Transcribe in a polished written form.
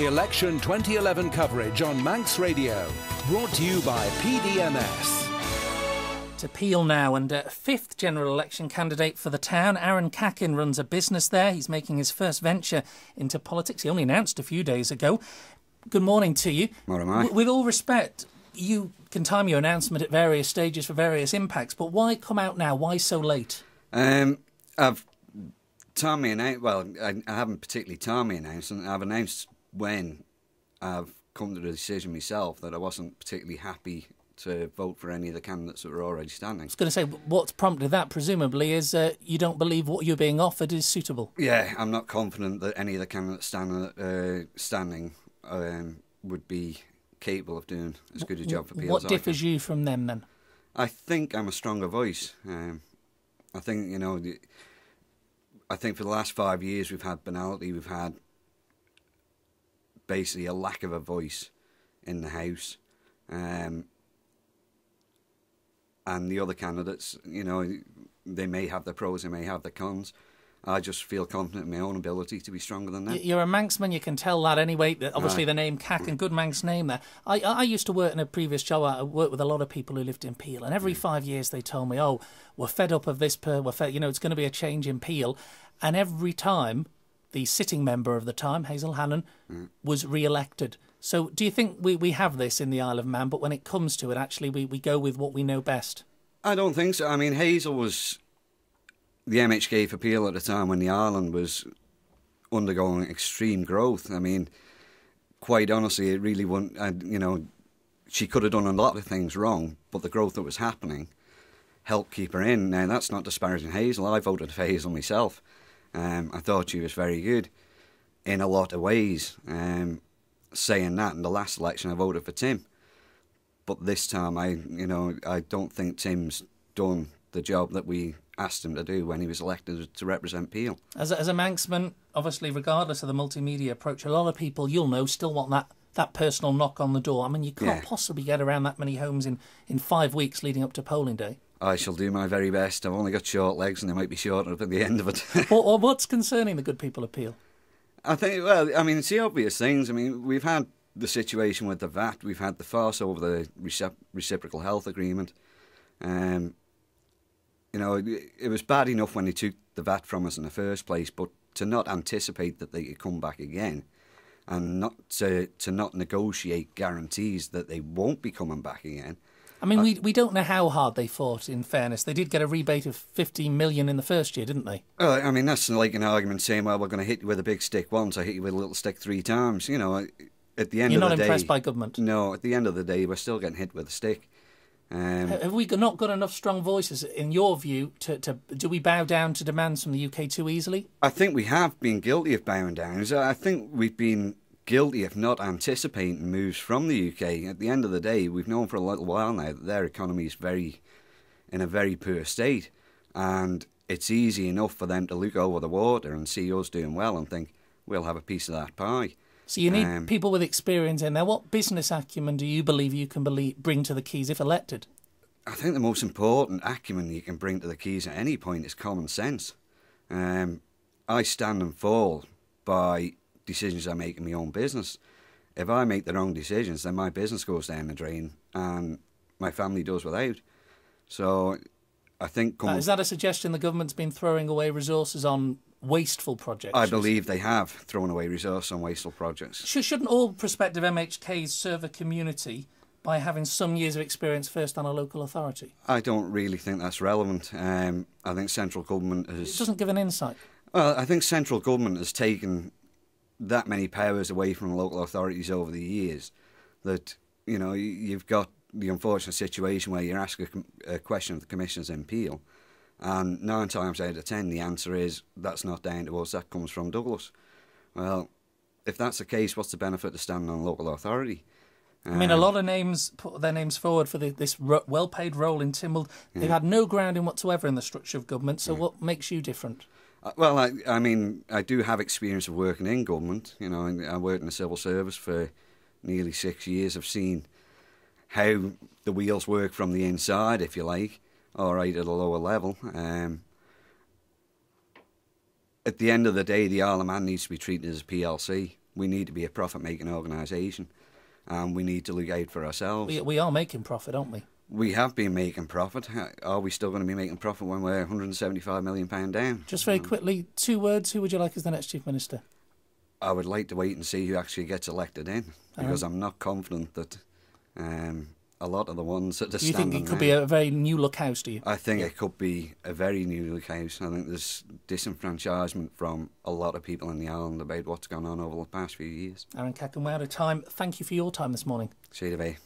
Election 2011 coverage on Manx Radio. Brought to you by PDMS. To Peel now, and fifth general election candidate for the town. Arran Kaighin runs a business there. He's making his first venture into politics. He only announced a few days ago. Good morning to you. Morning. With all respect, you can time your announcement at various stages for various impacts, but why come out now? Why so late? I've timed me announced. Well, I haven't particularly timed me announcement. I've announced when I've come to the decision myself that I wasn't particularly happy to vote for any of the candidates that were already standing. I was going to say, what's prompted that, presumably, is you don't believe what you're being offered is suitable. Yeah, I'm not confident that any of the candidates standing would be capable of doing as good a job for Peel. What differs you from them, then? I think I'm a stronger voice. I think, I think for the last 5 years we've had banality, we've had basically a lack of a voice in the House. And the other candidates, they may have their pros, they may have their cons. I just feel confident in my own ability to be stronger than them. You're a Manxman, you can tell that anyway. Obviously, the name Kaighin, good Manx name there. I used to work in a previous job. I worked with a lot of people who lived in Peel, and every 5 years they told me, "Oh, we're fed up of this. It's going to be a change in Peel." And every time, the sitting member of the time, Hazel Hannon, was re-elected. So do you think we have this in the Isle of Man, but when it comes to it, actually, we go with what we know best? I don't think so. I mean, Hazel was the MHK for Peel at the time when the island was undergoing extreme growth. I mean, quite honestly, it really wouldn't, she could have done a lot of things wrong, but the growth that was happening helped keep her in. Now, that's not disparaging Hazel. I voted for Hazel myself. I thought she was very good in a lot of ways. Saying that, in the last election I voted for Tim, but this time I don't think Tim's done the job that we asked him to do when he was elected to represent Peel. As a Manxman, obviously, regardless of the multimedia approach, a lot of people you'll know still want that personal knock on the door. I mean, you can't possibly get around that many homes in 5 weeks leading up to polling day. I shall do my very best. I've only got short legs and they might be shorter at the end of it. What's concerning the good people of Peel? I think, it's the obvious things. I mean, we've had the situation with the VAT. We've had the farce over the reciprocal health agreement. It was bad enough when they took the VAT from us in the first place, but to not anticipate that they could come back again and not to not negotiate guarantees that they won't be coming back again. I mean, we don't know how hard they fought, in fairness. They did get a rebate of 15 million in the first year, didn't they? Well, I mean, that's like an argument saying, well, we're going to hit you with a big stick once, I hit you with a little stick 3 times. At the end of the day... You're not impressed by government? No, at the end of the day, we're still getting hit with a stick. Have we not got enough strong voices, in your view, do we bow down to demands from the UK too easily? I think we have been guilty of bowing down. I think we've been guilty of not anticipating moves from the UK. At the end of the day, we've known for a little while now that their economy is in a very poor state, and it's easy enough for them to look over the water and see us doing well and think, we'll have a piece of that pie. So you need people with experience in there. What business acumen do you believe you can bring to the Keys if elected? I think the most important acumen you can bring to the Keys at any point is common sense. I stand and fall by decisions I make in my own business. If I make the wrong decisions, then my business goes down the drain and my family does without. So I think... Is that a suggestion the government's been throwing away resources on wasteful projects? I believe they have thrown away resources on wasteful projects. Shouldn't all prospective MHKs serve a community by having some years of experience first on a local authority? I don't really think that's relevant. I think central government has... It doesn't give an insight. Well, I think central government has taken that many powers away from local authorities over the years that, you've got the unfortunate situation where you're asking a question of the commissioners in Peel, and 9 times out of 10 the answer is, that's not down to us, that comes from Douglas. Well, if that's the case, what's the benefit of standing on a local authority? I mean, a lot of names put their names forward for this well-paid role in Tynwald. They've had no grounding whatsoever in the structure of government, so what makes you different? Well, I do have experience of working in government. I worked in the civil service for nearly 6 years. I've seen how the wheels work from the inside, if you like, all right, at a lower level. At the end of the day, the Isle of Man needs to be treated as a PLC, we need to be a profit-making organisation, and we need to look out for ourselves. We are making profit, aren't we? We have been making profit. Are we still going to be making profit when we're £175 million down? Just very quickly, 2 words. Who would you like as the next Chief Minister? I would like to wait and see who actually gets elected in, because I'm not confident that a lot of the ones that are Do you standing think it could now, be a very new look house, do you? I think it could be a very new look house. I think there's disenfranchisement from a lot of people in the island about what's gone on over the past few years. Arran Kaighin, we're out of time. Thank you for your time this morning. See you today.